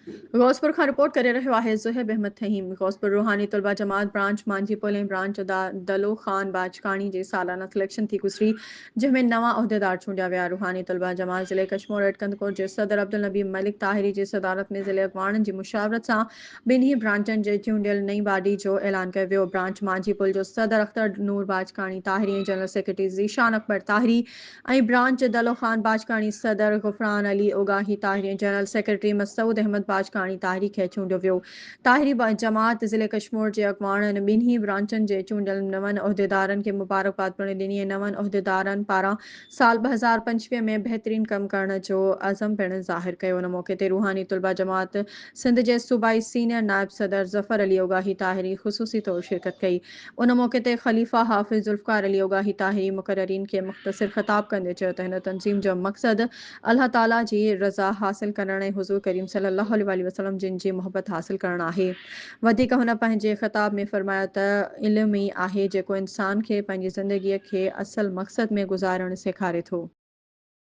गौसपुर खां रिपोर्ट करे रहियो आहे ज़ुहैब अहमद फ़हीम। गौसपुर रूहानी तलबा जमात ब्रांच मांझी पुल ऐं ब्रांच दलो ख़ान बाजकाणी जे सालाना सिलेक्शन थी गुज़री, जंहिं में नवां उहिदेदार चूंडिया विया। रूहानी तलबा जमात ज़िले कशमोर एटकंदकोट जे सदर अब्दुल नबी मलिक ताहिरी जी सदारत में ज़िले अॻवाणनि जी मुशावरत सां ॿिन्ही ब्रांचनि जे चूंडियल नई बाडी जो ऐलान कयो वियो। ब्रांच मांझी पुल जो सदर अख्तर नूर बाजकाणी ताहिरी ऐं जनरल सेक्रेटरी ज़ीशान अकबर ताहिरी ऐं ब्रांच दलो ख़ान बाजकाणी सदर गुफ़रान अली ओगाही ताहिरी ऐं जनरल सेक्रेटरी मसूद अहमद बाजकाणी ताहिरी खे चूंडियो वियो। ताहिरी जमात ज़िले कशमोर जे अॻवाणनि ॿिन्ही ब्रांचनि जे चूंडियल नवनि उहिदेदारनि खे मुबारकबाद पिणु ॾिनी ऐं नवनि उहिदेदारनि पारां साल 2025 में बहितरीन कम करण जो अज़म पिणु ज़ाहिर कयो। उन मौक़े ते रूहानी तुलबा जमात सिंध जे सूबाई सीनियर नायब सदर ज़फ़र अली ओगाही ताहिरी ख़ुसूसी तौर शिरकत कई। उन मौक़े ते ख़लीफ़ा हाफ़िज़ ज़ुल्फ़कार अली ओगाही ताहिरी मुक़र्ररीन खे मुख़्तसिर ख़िताब कंदे चयो त हिन तंज़ीम जो मक़सदु अल्लाह ताला जी रज़ा हासिल करण ऐं हुज़ूर करीम सल्लल्लाहु अलैहि वसल्लम जिन जी मोहबत हासिल करण आहे। वधीक हुन पंहिंजे ख़िताब में फ़रमायो त इल्मु ई आहे जेको इंसान खे पंहिंजी ज़िंदगीअ खे असल मक़सद में गुज़ारणु सेखारे थो।